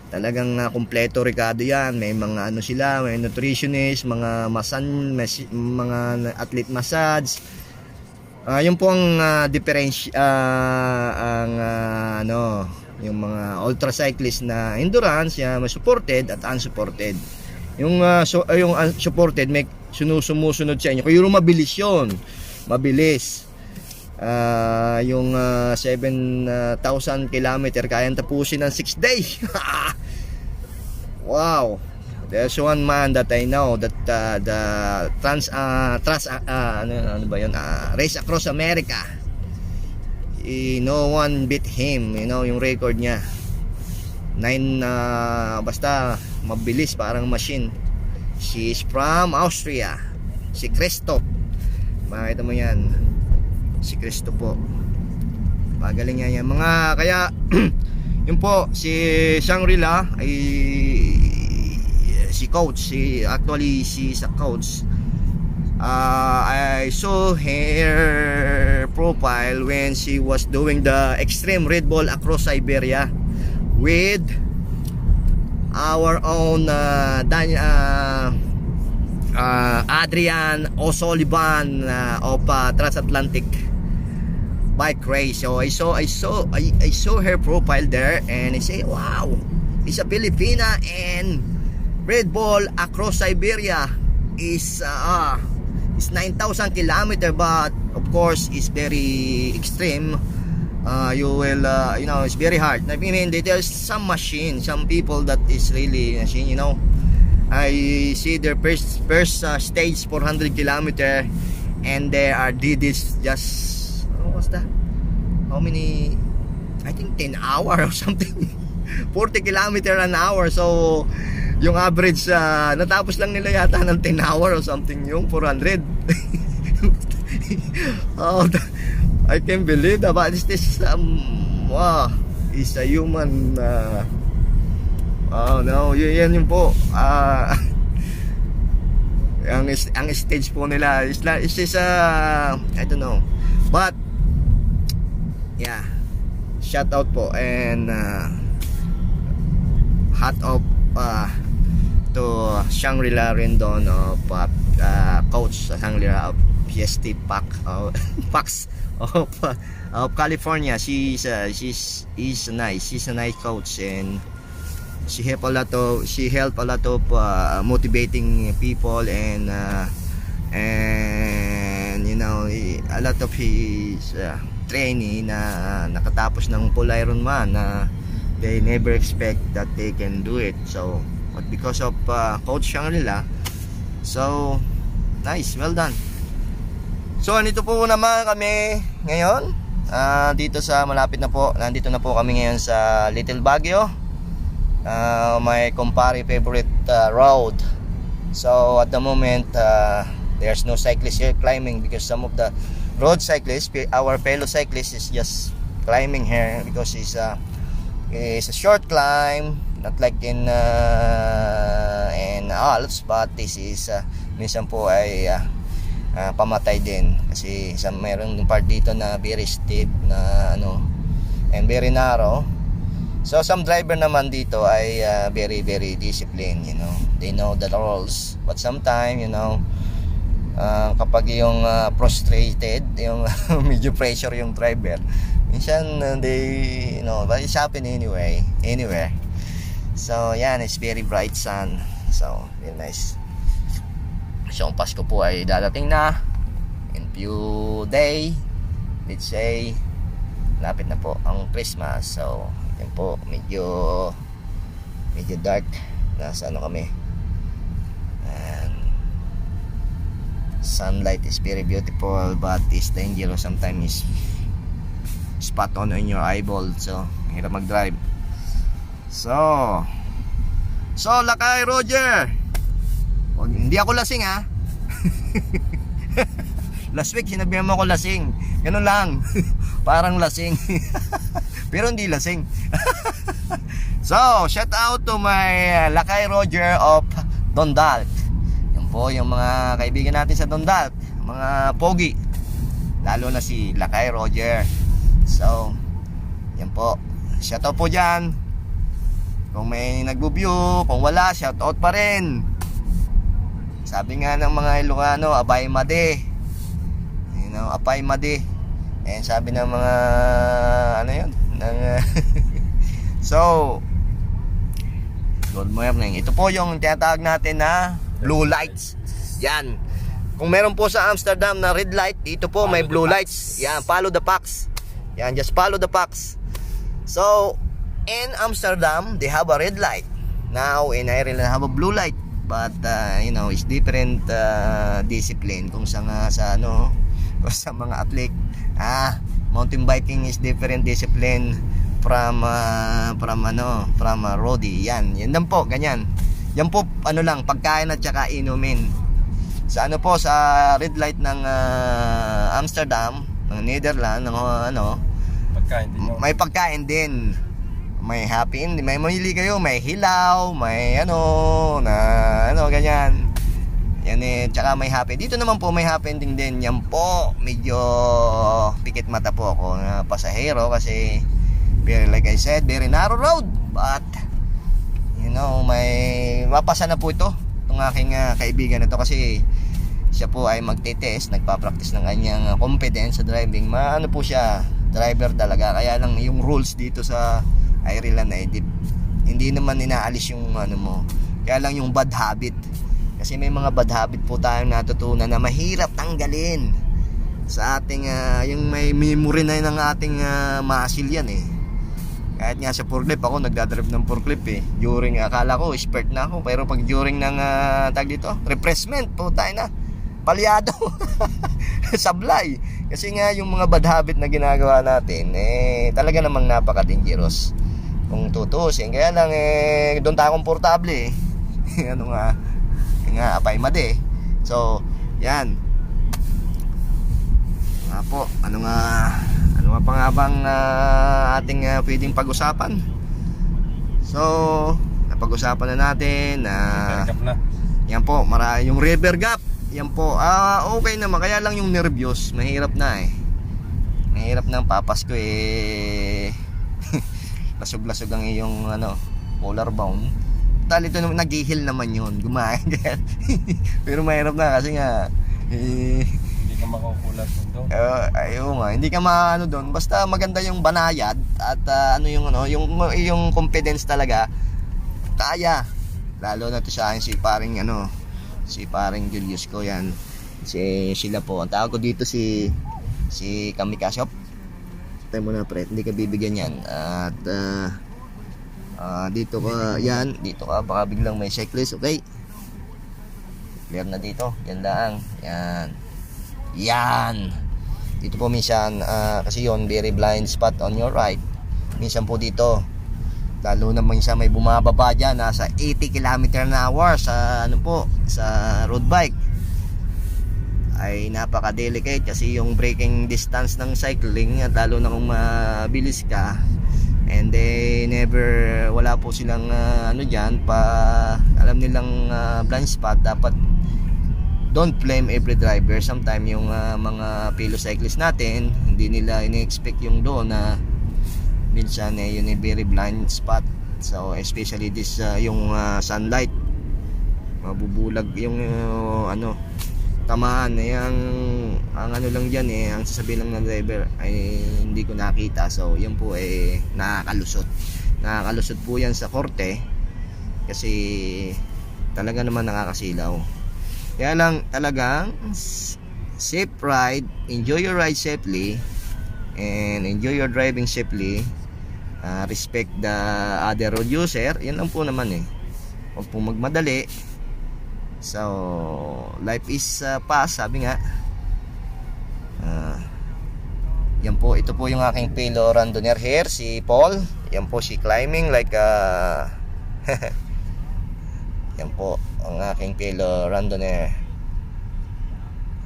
[SPEAKER 1] talagang kompleto Ricardo yan. May mga ano sila, may nutritionist, mga mga athlete massage. Yun po ang difference, ang ano, yung mga ultra cyclist na endurance, may supported at unsupported. Yung yung supported may sumusunod sa inyo. Kaya yung mabilis yun. Mabilis. Yung 7,000 kilometer kayang tapusin ng 6 days. Wow. There's one man that I know that the ano ba yun? Race Across America. No one beat him, you know, yung record niya. 9 basta mabilis parang machine. She is from Austria. Si Christoph. Makita mo yan. Si Christoph po. Magaling yan. Mga kaya yun po si Shangri-La ay si coach. Actually she's a coach. I saw her profile when she was doing the extreme Red Bull across Siberia with our own Adrian O'Sullivan of Transatlantic Bike Race. So I saw her profile there, and I say, wow, it's a Filipina, and Red Bull across Siberia is 9,000 kilometer, but of course it's very extreme. You will you know, it's very hard. I mean, there's some machine, some people that is really machine, you know. I see their first stage 400 kilometer, and they did this just what's that? How many? I think 10 hours or something. 40 kilometer an hour. So yung average natapos lang nila yata ng 10 hours or something yung 400. Oh, I can't believe that. But this wow, is a human oh no, yan yung po ang stage po nila is just I don't know, but yeah, shout out po, and hat off to Shangri-La Rendon of coach Shangri-La of PST Pax of California. She's nice. She's a nice coach, and she help a lot of motivating people, and you know, a lot of his trainee na nakatapos ng full Ironman na they never expect that they can do it. So but because of Coach Shangri-La, so nice, well done. So nandito po naman kami ngayon, dito sa malapit na po, nandito na po kami ngayon sa Little Baguio, my kumpare favorite road. So at the moment there's no cyclists here climbing, because some of the road cyclists, our fellow cyclists, is just climbing here because it's a short climb, not like in Alps, but this is minsan po ay pamatay din, kasi mayroon yung part dito na very steep na ano, and very narrow. So some driver naman dito ay very disciplined, you know, they know the rules, but sometimes, you know, kapag yung frustrated, yung medyo pressure yung driver, minsan they, but it's happen anywhere. So yan, it's very bright sun, so very nice. So ang Pasko po ay dadating na in few day, let's say lapit na po ang Christmas. So yan po, medyo dark, nasa ano kami, and sunlight is very beautiful but is dangerous sometimes, spot on your eyeball, so hirap mag-drive. So Lakay Roger, hindi ako lasing ha. Last week sinabihan mo ako lasing, ganun lang. Parang lasing pero hindi lasing. So shout out to my Lakay Roger of Dondalk. Yan po yung mga kaibigan natin sa Dondalk, mga pogi, lalo na si Lakay Roger. So yan po, shout out po dyan. Kung may nagbo-view, kung wala, shout out pa rin. Sabi nga ng mga Ilocano, abay made, apay made. And sabi ng mga ano yun ng, so good morning. Ito po yung tinatawag natin na blue lights. Yan, kung meron po sa Amsterdam na red light, dito po may blue lights. Yan, follow the pucks. Yan, just follow the pucks. So in Amsterdam they have a red light. Now in Ireland have a blue light, but it's different discipline kung sa ano, sa mga athlete. Mountain biking is different discipline from roadie. Yan lang po, ganyan. Yan po ano lang, pagkain at saka inumin. Sa ano po, sa red light ng Amsterdam, ng Netherlands, ng
[SPEAKER 2] Pagkain din yun.
[SPEAKER 1] may pagkain din. May happy ending, may mamili kayo, may hilaw, may ganyan. Yan tsaka may happy. Dito naman po may happy ending din. Yan po, medyo pikit mata po ako na pasahero kasi like I said, very narrow road. But may mapasa na po itong aking kaibigan na to kasi siya po ay magte-test, nagpa-practice ng kanyang confidence sa driving. Maano po siya, driver talaga. Kaya lang yung rules dito sa Ireland ay hindi naman inaalis yung mo. Kaya lang yung bad habit. Kasi may mga bad habit po tayong natutunan na mahirap tanggalin sa ating yung may memory na ng ating muscle yan eh. Kahit nga sa forklift, ako nagdadrive ng forklift eh. During, akala ko expert na ako, pero pag during ng tag dito, refreshment po tayo na palyado. Sablay. Kasi nga yung mga bad habit na ginagawa natin talaga namang napaka-dangerous kung tutusin. Kaya lang doon tayo komportable eh. Apay made. So yan nga po, ano nga pa nga bang ating pwedeng pag-usapan. So napag-usapan na natin
[SPEAKER 2] na.
[SPEAKER 1] yan po, yung river gap. Yan po, okay naman. Kaya lang yung nervyos, mahirap na mahirap na ang papas ko lasog-lasog ang iyong polar bound. Ito nag-heal naman yun, gumain. Pero mahirap na kasi nga
[SPEAKER 2] Hindi ka makukulat doon.
[SPEAKER 1] Ayaw nga, hindi ka maano doon. Basta maganda yung banayad at yung confidence talaga. Kaya lalo na to sa akin si paring Julius ko yan. Sila po. Ang tawag ko dito si Kamikashop. Tayo muna pre, hindi ka bibigyan yan. At dito ka baka biglang may checklist. Okay, clear na dito. Yan lang. Yan dito po minsan kasi yon very blind spot on your right. Minsan po dito, lalo na minsan may bumababa dyan nasa 80 km/h sa road bike, ay napaka-delicate kasi yung braking distance ng cycling, at lalo na kung mabilis ka, and they wala po silang dyan alam nilang blind spot. Dapat don't blame every driver. Sometimes yung mga fellow cyclists natin, hindi nila ini-expect yung doon na minsan yun very blind spot. So especially this yung sunlight, mabubulag yung tamaan. Ang ano lang dyan ang sasabihin lang ng driver ay hindi ko nakita. So yan po nakakalusot po yan sa korte kasi talaga naman nakakasilaw. Kaya lang talagang safe ride, enjoy your ride safely and enjoy your driving safely. Respect the other road user. Yan lang po naman huwag po magmadali. So life is fast, sabi nga. Yan po, ito po yung aking fellow randoner here, si Paul. Yan po si climbing like yan po ang aking fellow randoner.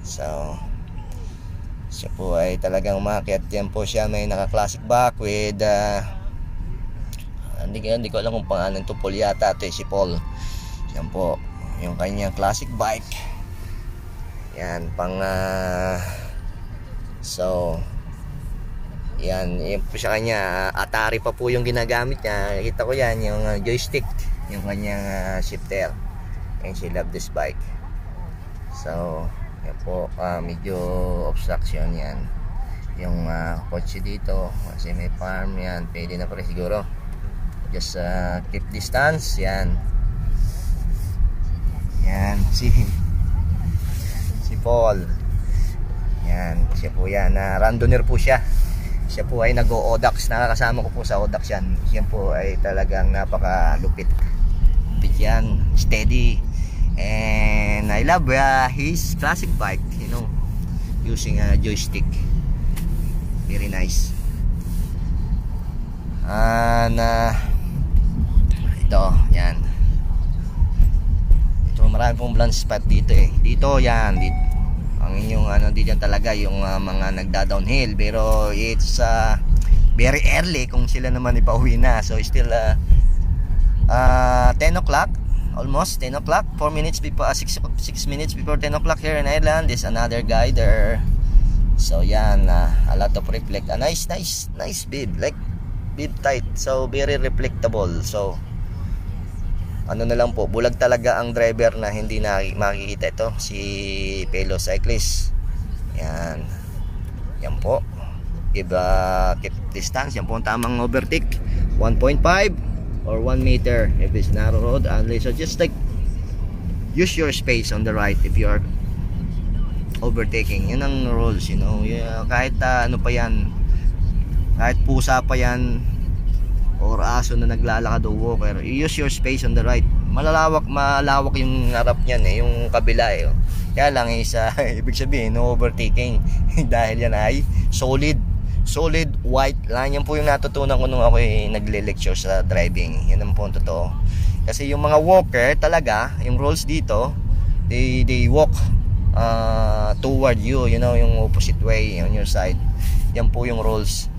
[SPEAKER 1] So siya po ay talagang umakyat. Yan po siya, may naka-classic back with hindi ko alam kung pangalan to, Paul yata ito, si Paul. Yan po yung kanyang classic bike. Yan pang so yan po sa kanya. Atari pa po yung ginagamit niya. Kita ko yan, yung joystick, yung kanyang shifter. And she love this bike. So yan po, medyo obstruction yan yung kotse dito kasi may farm. Yan, pwede na pa rin siguro. Just keep distance. Yan si Paul. Yan, siya po yan, randoner po siya. Siya po ay nag-o-odax. Nakakasama ko po sa odax yan. Siya po ay talagang napakalupit. Lupit yan, steady. And I love his classic bike, using a joystick. Very nice. And ito, yan. Ito, marami pong blind spot dito Dito, yan. Dito. Ang inyong dito talaga yung mga nagda-downhill. Pero it's very early kung sila naman ipauwi na. So still 10 o'clock. Almost 10 o'clock. 4 minutes before 6 minutes before 10 o'clock here in Ireland. There's another guy there. So yan, a lot of reflect. Nice bib. Like bib tight. So very reflectable. So ano na lang po, bulag talaga ang driver na hindi na makikita ito, si fellow cyclist. Yan po, keep distance. Yan po ang tamang overtake, 1.5 or 1 meter if it's narrow road. So just like use your space on the right if you are overtaking. Yan ang rules, kahit ano pa yan, kahit pusa pa yan or aso na naglalakad o walker, use your space on the right. Malawak yung harap niyan yung kabila Kaya lang ibig sabihin no overtaking dahil yan ay solid white line. Yan po yung natutunan ko nung ako nagle-lecture sa driving. Yan ang po ang totoo. Kasi yung mga walker talaga, yung rules dito, they walk toward you, yung opposite way on your side. Yan po yung rules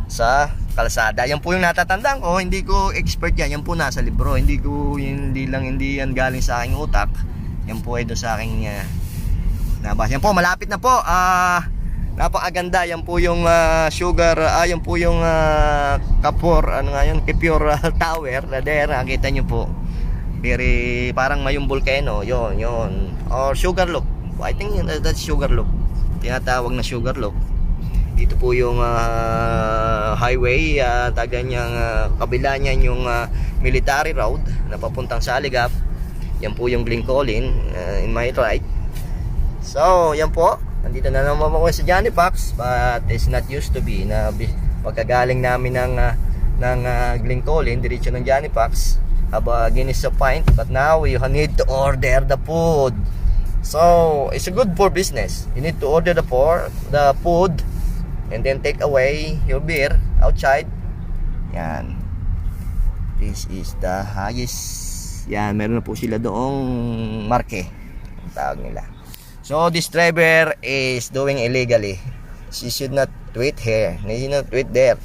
[SPEAKER 1] sa kalsada. Yan po yung natatandaan ko. Hindi ko expert yan. Yan po nasa libro. Hindi yan galing sa aking utak. Yan po ay doon sa aking nabasa. Yan po, malapit na po. Napakaganda. Yan po yung sugar, yan po yung Kapor, Kapur Tower na there. Nakita nyo po. Very, parang mayong volcano. Yon. Or Sugarloaf. I think that's Sugarloaf. Tinatawag na Sugarloaf. Dito po yung highway, taga niyang kabila niyan yung military road na papuntang Saligap. Yan po yung Glencolin in my right. So yan po, nandito na naman ako sa Johnny Fox, but it's not used to be na pagkagaling namin ng Glencolin, diretso ng Johnny Fox, haba Guinness a pint, but now you need to order the food. So it's a good for business. You need to order the food and then take away your beer outside. Yan. This is the highest. Yan, meron na po sila doong marke, ang tawag nila. So this driver is doing illegally. She should not wait here. She should not wait there.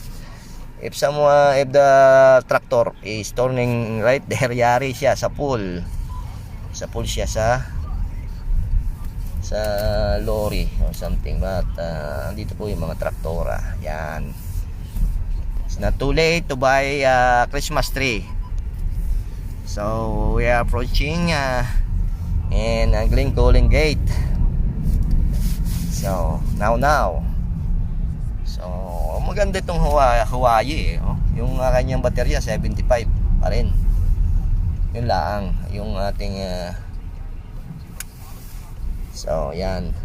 [SPEAKER 1] If the tractor is turning right there, yari siya sa pool. Sa pool siya sa lorry or something. But dito po yung mga traktora. Yan. It's not too late to buy a Christmas tree. So we are approaching in Glencolin Gate. So, now. So, maganda itong Hawaii eh. Oh. Yung kanyang baterya, 75 pa rin. Yun lang, yung ating... So, yan.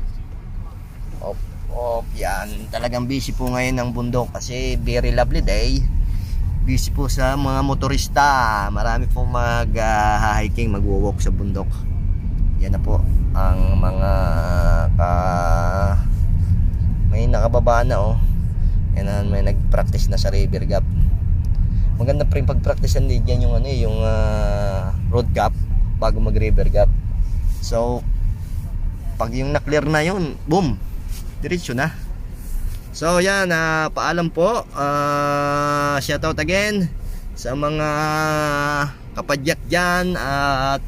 [SPEAKER 1] Yan. Talagang busy po ngayon ng bundok kasi very lovely day. Busy po sa mga motorista. Marami po mag-hiking, mag-walk sa bundok. Yan na po ang mga may nakababa na oh. Yan na, may nag-practice na sa river gap. Maganda pa rin pag-practicean din yan yung yung road gap bago mag-river gap. So pag yung na-clear na yun, boom, diretso na. So yan, paalam po. Shout out again sa mga kapadyak dyan. At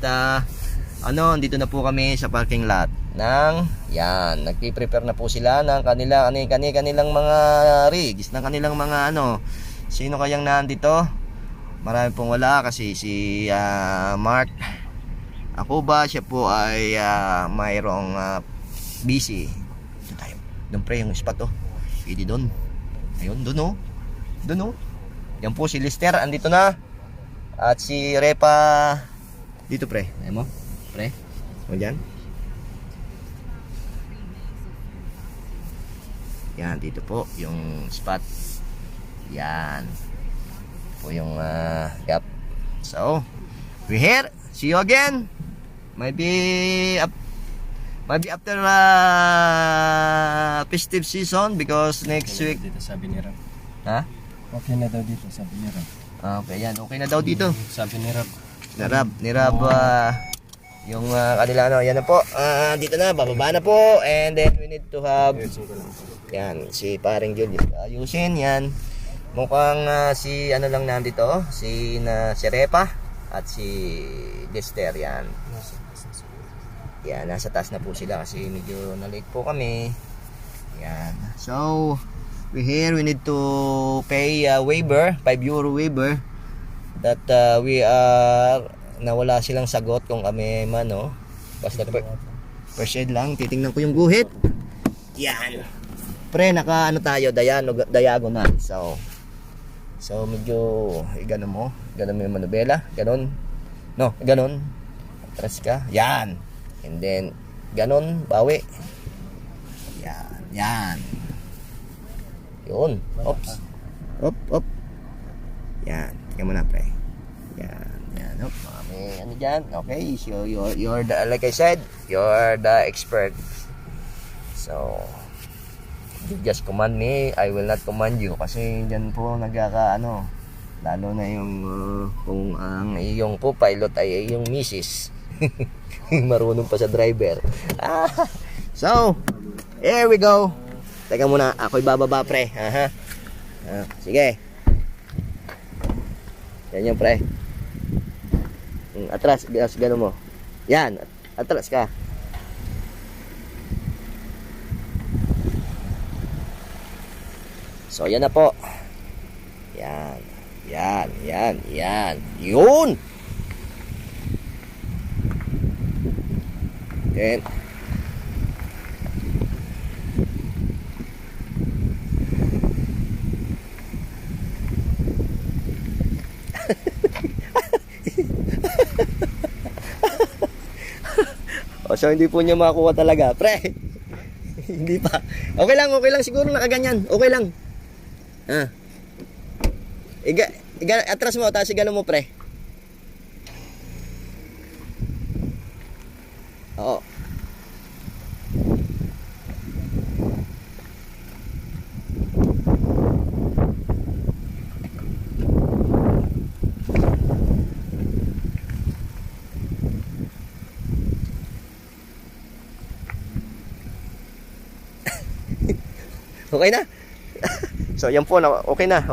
[SPEAKER 1] dito na po kami sa parking lot ng yan, nagpi-prepare na po sila ng kanilang mga rigs, ng kanilang mga sino kayang nandito? Marami pong wala kasi si Mark ako ba, siya po ay mayroong busy. Ito tayo, doon pre yung spot oh. Pwede doon. Ayun, doon oh. Yan po si Lister, andito na. At si Repa dito pre. Ayun mo? Pre. O dyan. Yan, dito po yung spot. Yan. Po yung gap. So, we're here. See you again. Maybe after festive season because next week.
[SPEAKER 2] Dito sabi ni Rab.
[SPEAKER 1] Ha?
[SPEAKER 2] Okay na daw dito, sabi ni Rab.
[SPEAKER 1] Okay, yan. Okay na daw dito.
[SPEAKER 2] Sabi ni Rab.
[SPEAKER 1] Ni Rab, yung kanila yan na po. Dito na, bababa na po. And then we need to have yan, si paring Julius. Ayusin yan. Mukhang si lang nandito, si Repa at si Dexter yan. Yan, nasa taas na po sila kasi medyo na-late po kami. Yan. So, we need to pay waiver, 5 euro waiver that nawala silang sagot kung kami man basta first aid lang. Titingnan ko yung guhit. Yan. Pre, naka tayo, diagonal. So medyo gano mo yung manubela, ganon. No, ganon. Atras ka. Yan. And then ganon, bawi. Yan. Yun. Oops. Up. Yan. Tingnan mo na, pre. Yan. Op. May dyan. Okay. So you're the, like I said, you're the expert. So you just command me, I will not command you kasi dyan po lalo na yung kung ang iyong co-pilot ay yung misis. Marunong pa sa driver. So here we go. Teka muna, ako'y bababa pre. Sige. Yan yung pre. Atras, gano mo. Yan, atras ka. So yan na po. Yan. Yun. Then so hindi po niya makuha talaga, pre. Hindi pa. Okay lang siguro nakaganyan. Okay lang. Atras mo, tapos igano mo, pre. Oo. Okay na. So yan po, okay na.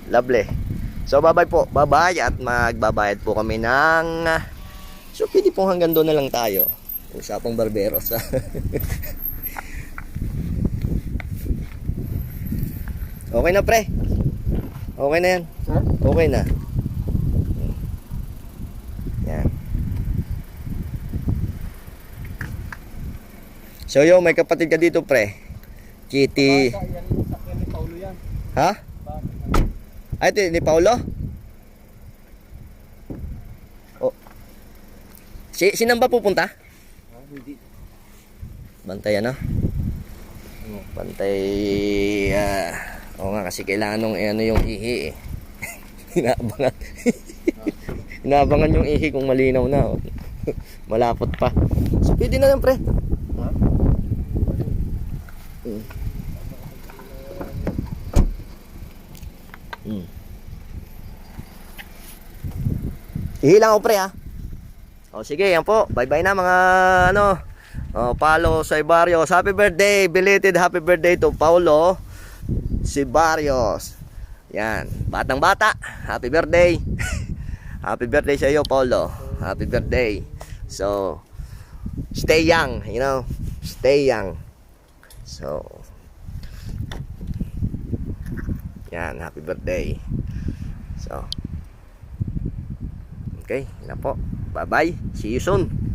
[SPEAKER 1] Lovely. So bye-bye po. Bye-bye at magbabayad po kami ng so pwede po hanggang doon na lang tayo. Usapang barberos. Okay na, pre. Okay na yan. Okay na. Yan. So yo, may kapatid ka dito, pre. Kitty. Ha? Ay, ito ni Paulo? Oh. Sinang ba pupunta? Bantay ano? Bantay, oo nga kasi kailangan nung ano yung ihi eh. Inaabangan. Inaabangan yung ihi kung malinaw na. Oh. Malapot pa. So, pwede na yan, pre.
[SPEAKER 3] Ha?
[SPEAKER 1] Ihi lang ako, pre, ha. O, sige, yan po. Bye-bye na, mga, ano, Paulo Saibarios. Happy birthday. Belated happy birthday to Paulo Saibarios. Yan. Batang bata. Happy birthday. Happy birthday sa iyo, Paulo. Happy birthday. So, stay young, you know. Stay young. So, yan. Happy birthday. So, okay. Yan na po. Bye-bye. See you soon.